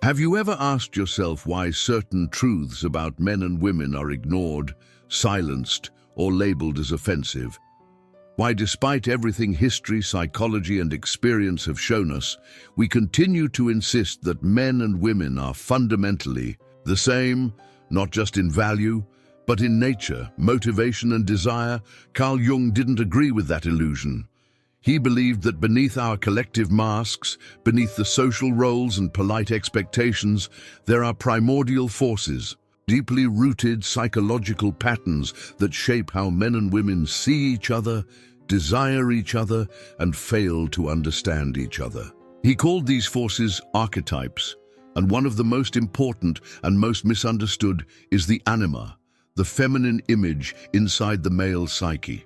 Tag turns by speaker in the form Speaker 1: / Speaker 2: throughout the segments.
Speaker 1: Have you ever asked yourself why certain truths about men and women are ignored, silenced, or labeled as offensive? Why, despite everything history, psychology, and experience have shown us, we continue to insist that men and women are fundamentally the same, not just in value, but in nature, motivation, and desire? Carl Jung didn't agree with that illusion. He believed that beneath our collective masks, beneath the social roles and polite expectations, there are primordial forces, deeply rooted psychological patterns that shape how men and women see each other, desire each other, and fail to understand each other. He called these forces archetypes, and one of the most important and most misunderstood is the anima, the feminine image inside the male psyche.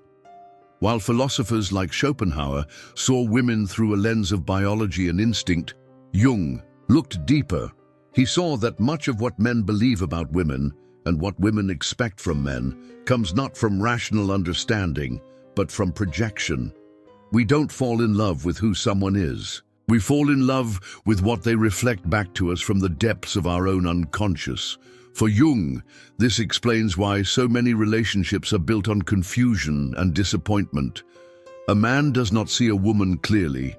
Speaker 1: While philosophers like Schopenhauer saw women through a lens of biology and instinct, Jung looked deeper. He saw that much of what men believe about women and what women expect from men comes not from rational understanding, but from projection. We don't fall in love with who someone is. We fall in love with what they reflect back to us from the depths of our own unconscious. For Jung, this explains why so many relationships are built on confusion and disappointment. A man does not see a woman clearly.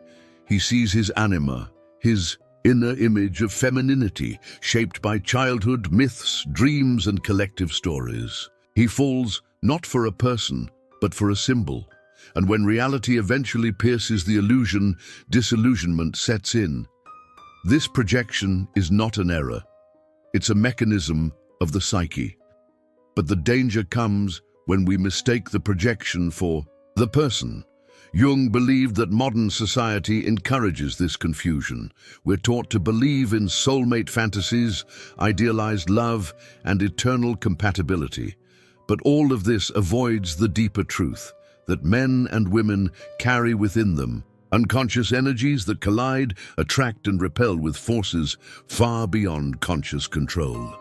Speaker 1: He sees his anima, his inner image of femininity, shaped by childhood, myths, dreams, and collective stories. He falls not for a person, but for a symbol. And when reality eventually pierces the illusion, disillusionment sets in. This projection is not an error. It's a mechanism of the psyche. But the danger comes when we mistake the projection for the person. Jung believed that modern society encourages this confusion. We're taught to believe in soulmate fantasies, idealized love, and eternal compatibility. But all of this avoids the deeper truth that men and women carry within them unconscious energies that collide, attract, and repel with forces far beyond conscious control.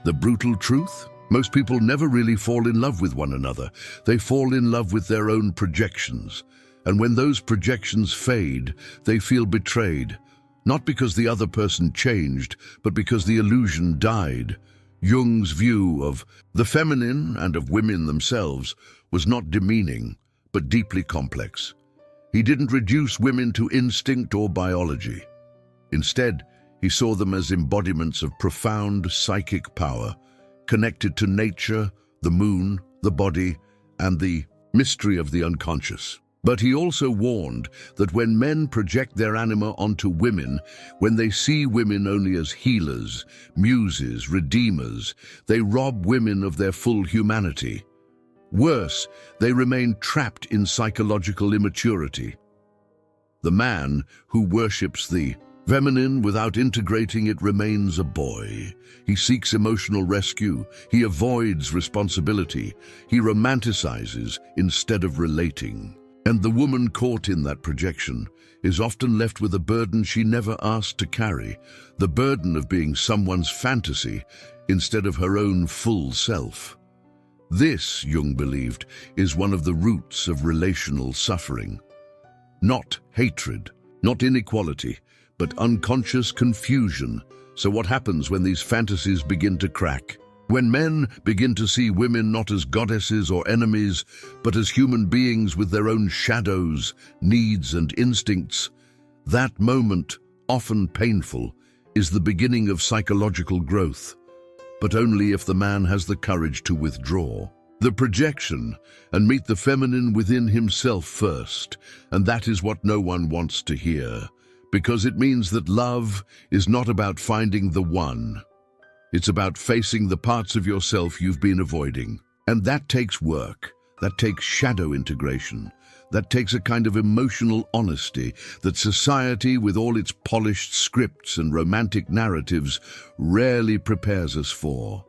Speaker 1: The brutal truth? Most people never really fall in love with one another. They fall in love with their own projections. And when those projections fade, they feel betrayed. Not because the other person changed, but because the illusion died. Jung's view of the feminine and of women themselves was not demeaning, but deeply complex. He didn't reduce women to instinct or biology. Instead, he saw them as embodiments of profound psychic power, connected to nature, the moon, the body, and the mystery of the unconscious. But he also warned that when men project their anima onto women, when they see women only as healers, muses, redeemers, they rob women of their full humanity. Worse, they remain trapped in psychological immaturity. The man who worships the feminine without integrating it remains a boy. He seeks emotional rescue. He avoids responsibility. He romanticizes instead of relating. And the woman caught in that projection is often left with a burden she never asked to carry, the burden of being someone's fantasy instead of her own full self. This, Jung believed, is one of the roots of relational suffering. Not hatred, not inequality, but unconscious confusion. So what happens when these fantasies begin to crack? When men begin to see women not as goddesses or enemies, but as human beings with their own shadows, needs, and instincts, that moment, often painful, is the beginning of psychological growth. But only if the man has the courage to withdraw the projection and meet the feminine within himself first. And that is what no one wants to hear, because it means that love is not about finding the one. It's about facing the parts of yourself you've been avoiding. And that takes work. That takes shadow integration. That takes a kind of emotional honesty that society, with all its polished scripts and romantic narratives, rarely prepares us for.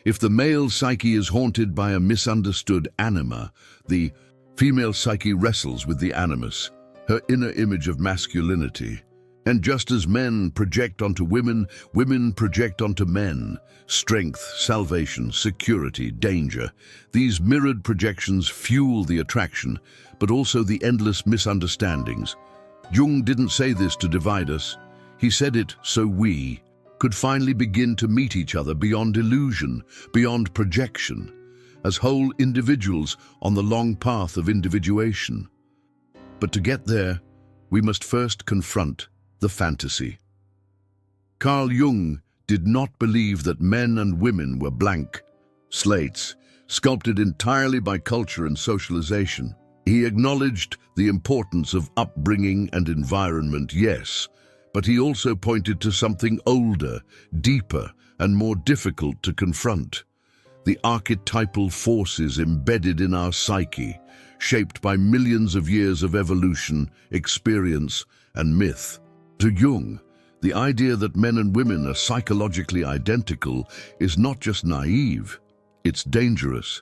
Speaker 1: If the male psyche is haunted by a misunderstood anima, the female psyche wrestles with the animus, her inner image of masculinity. And just as men project onto women, women project onto men. Strength, salvation, security, danger. These mirrored projections fuel the attraction, but also the endless misunderstandings. Jung didn't say this to divide us. He said it so we could finally begin to meet each other beyond illusion, beyond projection, as whole individuals on the long path of individuation. But to get there, we must first confront the fantasy. Carl Jung did not believe that men and women were blank slates, sculpted entirely by culture and socialization. He acknowledged the importance of upbringing and environment, yes, but he also pointed to something older, deeper, and more difficult to confront: the archetypal forces embedded in our psyche, shaped by millions of years of evolution, experience, and myth. To Jung, the idea that men and women are psychologically identical is not just naive, it's dangerous.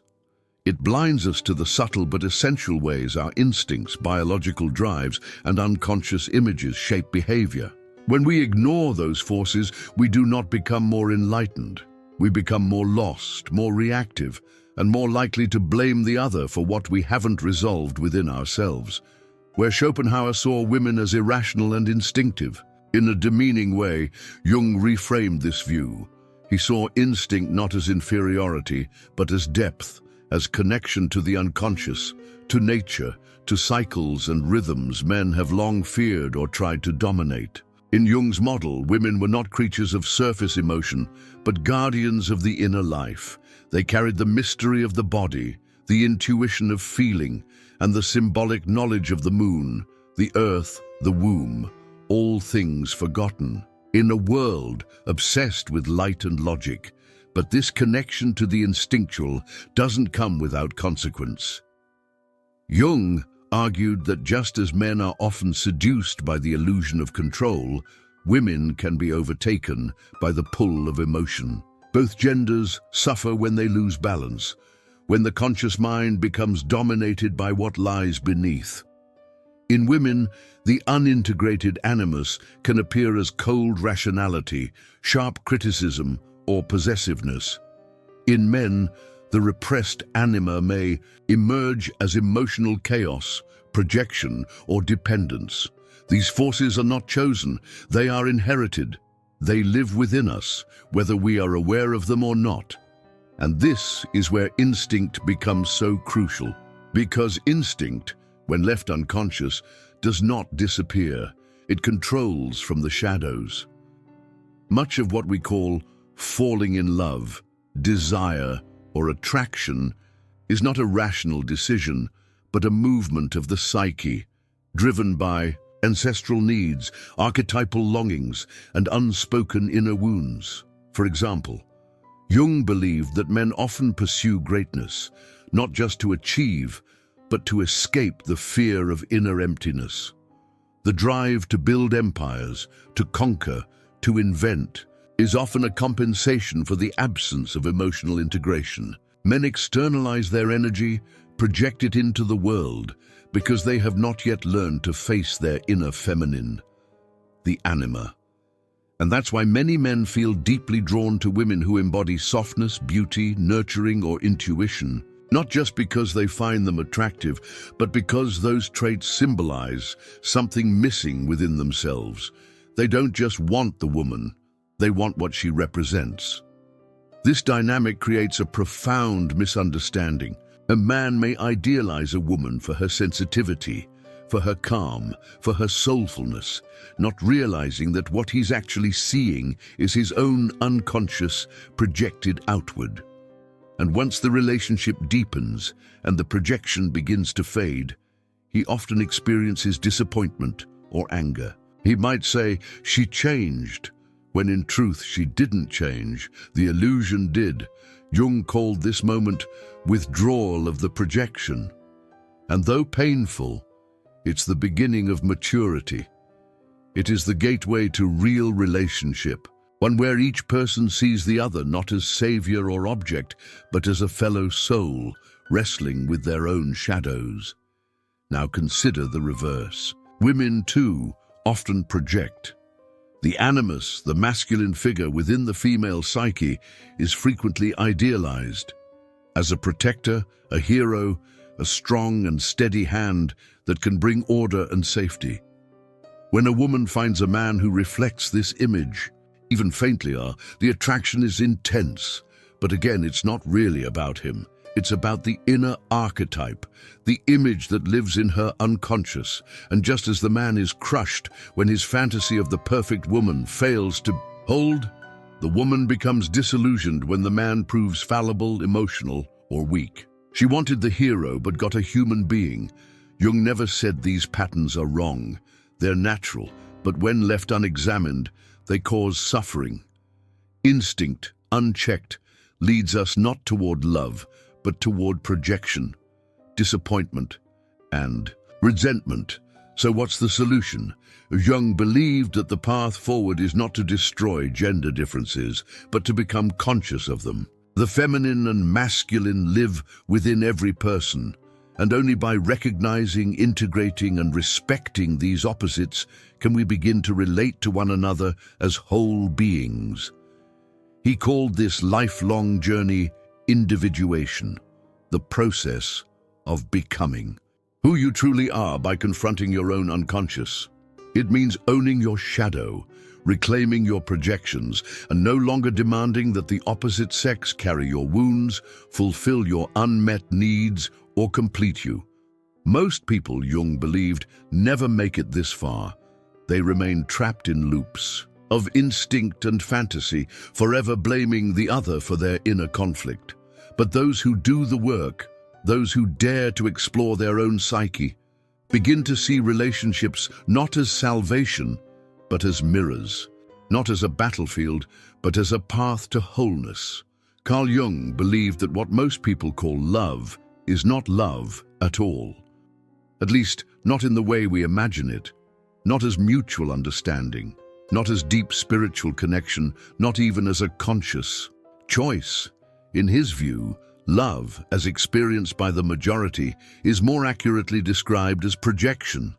Speaker 1: It blinds us to the subtle but essential ways our instincts, biological drives, and unconscious images shape behavior. When we ignore those forces, we do not become more enlightened. We become more lost, more reactive, and more likely to blame the other for what we haven't resolved within ourselves. Where Schopenhauer saw women as irrational and instinctive, in a demeaning way, Jung reframed this view. He saw instinct not as inferiority, but as depth, as connection to the unconscious, to nature, to cycles and rhythms men have long feared or tried to dominate. In Jung's model, women were not creatures of surface emotion, but guardians of the inner life. They carried the mystery of the body, the intuition of feeling, and the symbolic knowledge of the moon, the earth, the womb, all things forgotten. In a world obsessed with light and logic, but this connection to the instinctual doesn't come without consequence. Jung argued that just as men are often seduced by the illusion of control, women can be overtaken by the pull of emotion. Both genders suffer when they lose balance, when the conscious mind becomes dominated by what lies beneath. In women, the unintegrated animus can appear as cold rationality, sharp criticism, or possessiveness. In men, the repressed anima may emerge as emotional chaos, projection, or dependence. These forces are not chosen, they are inherited. They live within us, whether we are aware of them or not. And this is where instinct becomes so crucial, because instinct, when left unconscious, does not disappear. It controls from the shadows. Much of what we call falling in love, desire, or attraction is not a rational decision, but a movement of the psyche, driven by ancestral needs, archetypal longings, and unspoken inner wounds. For example, Jung believed that men often pursue greatness, not just to achieve, but to escape the fear of inner emptiness. The drive to build empires, to conquer, to invent, is often a compensation for the absence of emotional integration. Men externalize their energy, project it into the world, because they have not yet learned to face their inner feminine, the anima. And that's why many men feel deeply drawn to women who embody softness, beauty, nurturing, or intuition, not just because they find them attractive, but because those traits symbolize something missing within themselves. They don't just want the woman, they want what she represents. This dynamic creates a profound misunderstanding. A man may idealize a woman for her sensitivity, for her calm, for her soulfulness, not realizing that what he's actually seeing is his own unconscious, projected outward. And once the relationship deepens and the projection begins to fade, he often experiences disappointment or anger. He might say, "She changed," when in truth she didn't change, the illusion did. Jung called this moment withdrawal of the projection. And though painful, it's the beginning of maturity. It is the gateway to real relationship, one where each person sees the other not as savior or object, but as a fellow soul wrestling with their own shadows. Now consider the reverse. Women, too, often project. The animus, the masculine figure within the female psyche, is frequently idealized as a protector, a hero, a strong and steady hand that can bring order and safety. When a woman finds a man who reflects this image, even faintly, the attraction is intense. But again, it's not really about him. It's about the inner archetype, the image that lives in her unconscious. And just as the man is crushed when his fantasy of the perfect woman fails to hold, the woman becomes disillusioned when the man proves fallible, emotional, or weak. She wanted the hero but got a human being. Jung never said these patterns are wrong. They're natural, but when left unexamined, they cause suffering. Instinct, unchecked, leads us not toward love, but toward projection, disappointment, and resentment. So what's the solution? Jung believed that the path forward is not to destroy gender differences, but to become conscious of them. The feminine and masculine live within every person, and only by recognizing, integrating, and respecting these opposites can we begin to relate to one another as whole beings. He called this lifelong journey individuation, the process of becoming who you truly are by confronting your own unconscious. It means owning your shadow, reclaiming your projections, and no longer demanding that the opposite sex carry your wounds, fulfill your unmet needs, or complete you. Most people, Jung believed, never make it this far. They remain trapped in loops of instinct and fantasy, forever blaming the other for their inner conflict. But those who do the work, those who dare to explore their own psyche, begin to see relationships not as salvation, but as mirrors, not as a battlefield, but as a path to wholeness. Carl Jung believed that what most people call love is not love at all. At least, not in the way we imagine it, not as mutual understanding, not as deep spiritual connection, not even as a conscious choice. In his view, love, as experienced by the majority, is more accurately described as projection,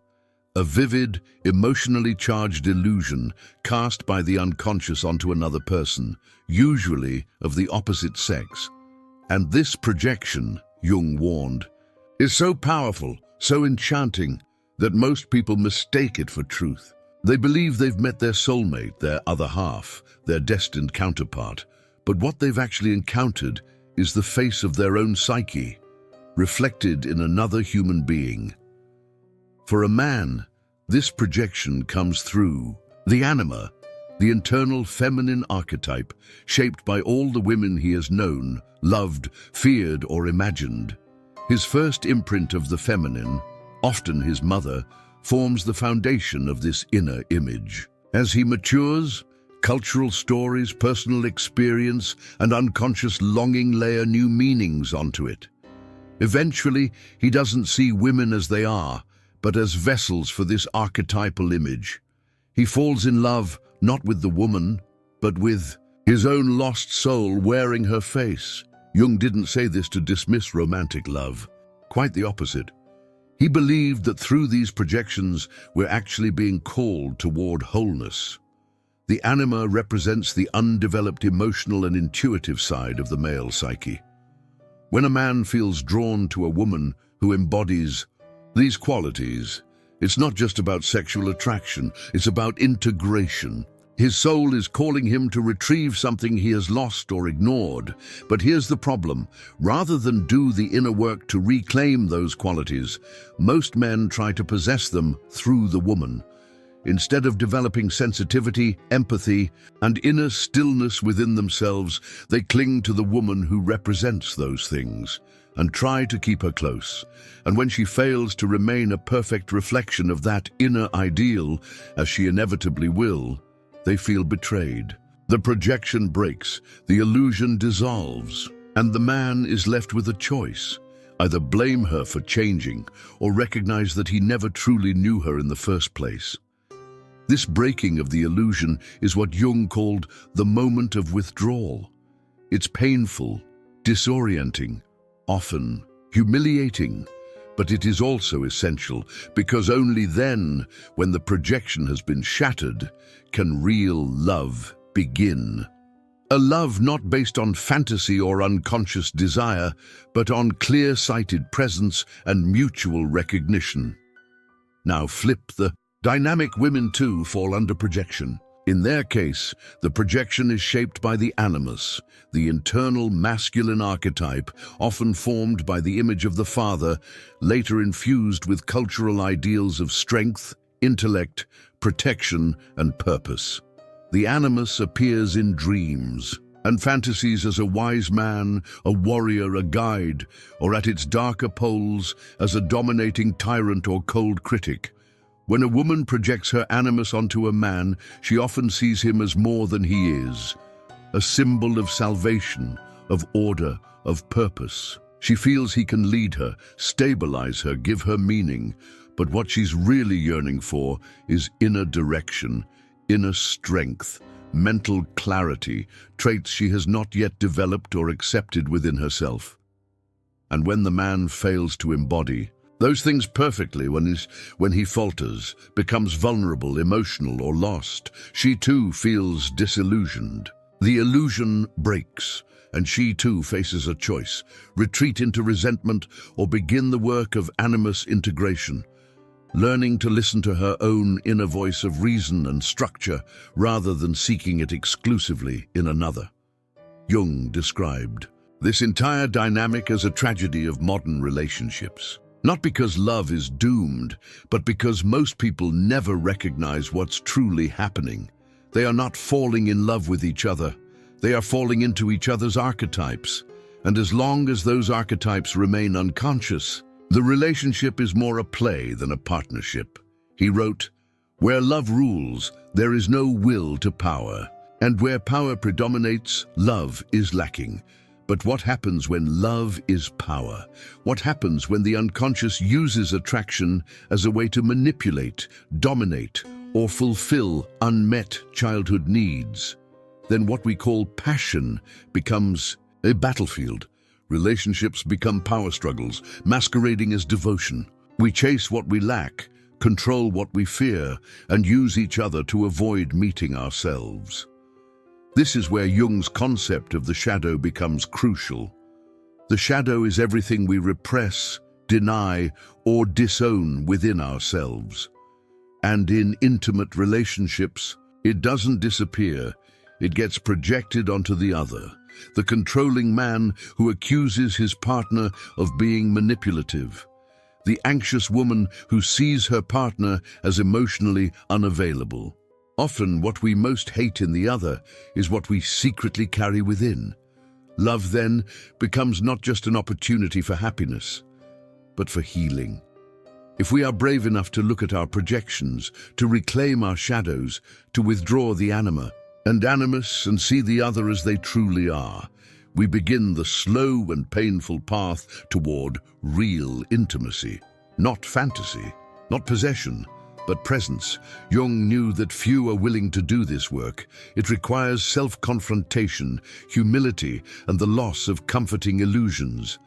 Speaker 1: a vivid, emotionally charged illusion cast by the unconscious onto another person, usually of the opposite sex. And this projection, Jung warned, is so powerful, so enchanting, that most people mistake it for truth. They believe they've met their soulmate, their other half, their destined counterpart, but what they've actually encountered is the face of their own psyche, reflected in another human being. For a man, this projection comes through the anima, the internal feminine archetype, shaped by all the women he has known, loved, feared, or imagined. His first imprint of the feminine, often his mother, forms the foundation of this inner image. As he matures, cultural stories, personal experience, and unconscious longing layer new meanings onto it. Eventually, he doesn't see women as they are, but as vessels for this archetypal image. He falls in love not with the woman, but with his own lost soul wearing her face. Jung didn't say this to dismiss romantic love. Quite the opposite. He believed that through these projections, we're actually being called toward wholeness. The anima represents the undeveloped emotional and intuitive side of the male psyche. When a man feels drawn to a woman who embodies these qualities, it's not just about sexual attraction, it's about integration. His soul is calling him to retrieve something he has lost or ignored. But here's the problem. Rather than do the inner work to reclaim those qualities, most men try to possess them through the woman. Instead of developing sensitivity, empathy, and inner stillness within themselves, they cling to the woman who represents those things and try to keep her close. And when she fails to remain a perfect reflection of that inner ideal, as she inevitably will, they feel betrayed. The projection breaks, the illusion dissolves, and the man is left with a choice. Either blame her for changing or recognize that he never truly knew her in the first place. This breaking of the illusion is what Jung called the moment of withdrawal. It's painful, disorienting, often humiliating, but it is also essential, because only then, when the projection has been shattered, can real love begin. A love not based on fantasy or unconscious desire, but on clear-sighted presence and mutual recognition. Now flip the Dynamic women too fall under projection. In their case, the projection is shaped by the animus, the internal masculine archetype, often formed by the image of the father, later infused with cultural ideals of strength, intellect, protection, and purpose. The animus appears in dreams and fantasies as a wise man, a warrior, a guide, or at its darker poles as a dominating tyrant or cold critic. When a woman projects her animus onto a man, she often sees him as more than he is, a symbol of salvation, of order, of purpose. She feels he can lead her, stabilize her, give her meaning, but what she's really yearning for is inner direction, inner strength, mental clarity, traits she has not yet developed or accepted within herself. And when the man fails to embody those things perfectly, when he falters, becomes vulnerable, emotional, or lost, she too feels disillusioned. The illusion breaks, and she too faces a choice: retreat into resentment or begin the work of animus integration, learning to listen to her own inner voice of reason and structure rather than seeking it exclusively in another. Jung described this entire dynamic as a tragedy of modern relationships. Not because love is doomed, but because most people never recognize what's truly happening. They are not falling in love with each other. They are falling into each other's archetypes. And as long as those archetypes remain unconscious, the relationship is more a play than a partnership. He wrote, "Where love rules, there is no will to power. And where power predominates, love is lacking." But what happens when love is power? What happens when the unconscious uses attraction as a way to manipulate, dominate, or fulfill unmet childhood needs? Then what we call passion becomes a battlefield. Relationships become power struggles, masquerading as devotion. We chase what we lack, control what we fear, and use each other to avoid meeting ourselves. This is where Jung's concept of the shadow becomes crucial. The shadow is everything we repress, deny, or disown within ourselves. And in intimate relationships, it doesn't disappear. It gets projected onto the other, the controlling man who accuses his partner of being manipulative, the anxious woman who sees her partner as emotionally unavailable. Often what we most hate in the other is what we secretly carry within. Love then becomes not just an opportunity for happiness, but for healing. If we are brave enough to look at our projections, to reclaim our shadows, to withdraw the anima and animus and see the other as they truly are, we begin the slow and painful path toward real intimacy. Not fantasy, not possession, but presence. Jung knew that few are willing to do this work. It requires self-confrontation, humility, and the loss of comforting illusions.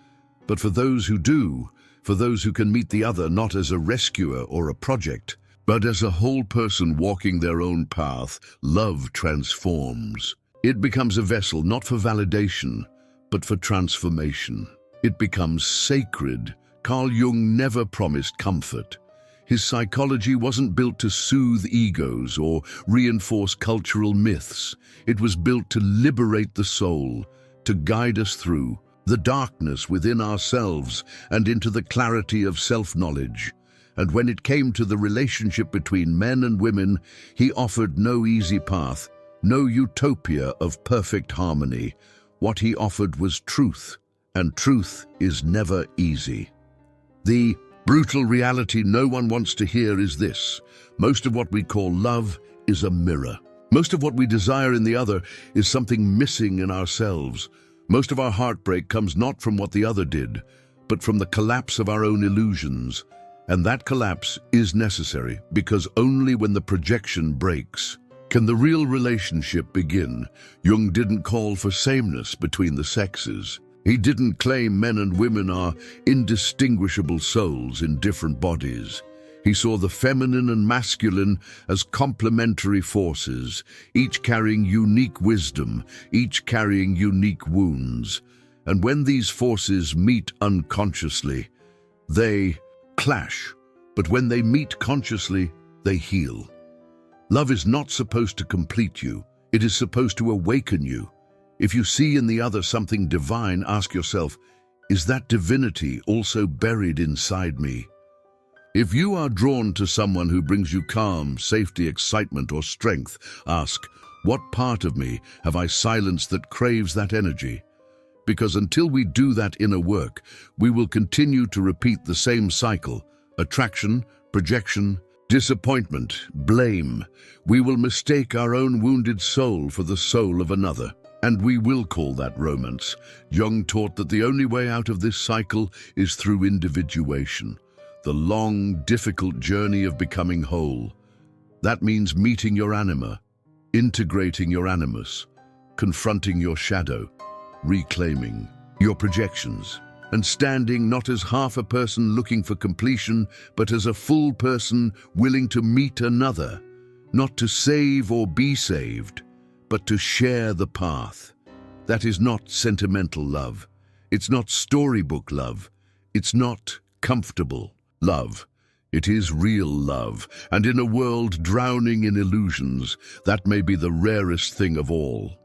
Speaker 1: But for those who do, for those who can meet the other not as a rescuer or a project, but as a whole person walking their own path, love transforms. It becomes a vessel not for validation, but for transformation. It becomes sacred. Carl Jung never promised comfort. His psychology wasn't built to soothe egos or reinforce cultural myths. It was built to liberate the soul, to guide us through the darkness within ourselves and into the clarity of self-knowledge. And when it came to the relationship between men and women, he offered no easy path, no utopia of perfect harmony. What he offered was truth, and truth is never easy. The brutal reality no one wants to hear is this: most of what we call love is a mirror. Most of what we desire in the other is something missing in ourselves. Most of our heartbreak comes not from what the other did, but from the collapse of our own illusions. And that collapse is necessary, because only when the projection breaks can the real relationship begin. Jung didn't call for sameness between the sexes. He didn't claim men and women are indistinguishable souls in different bodies. He saw the feminine and masculine as complementary forces, each carrying unique wisdom, each carrying unique wounds. And when these forces meet unconsciously, they clash. But when they meet consciously, they heal. Love is not supposed to complete you. It is supposed to awaken you. If you see in the other something divine, ask yourself, is that divinity also buried inside me? If you are drawn to someone who brings you calm, safety, excitement, or strength, ask, what part of me have I silenced that craves that energy? Because until we do that inner work, we will continue to repeat the same cycle: attraction, projection, disappointment, blame. We will mistake our own wounded soul for the soul of another. And we will call that romance. Jung taught that the only way out of this cycle is through individuation, the long, difficult journey of becoming whole. That means meeting your anima, integrating your animus, confronting your shadow, reclaiming your projections, and standing not as half a person looking for completion, but as a full person willing to meet another, not to save or be saved, but to share the path. That is not sentimental love. It's not storybook love. It's not comfortable love. It is real love, and in a world drowning in illusions, that may be the rarest thing of all.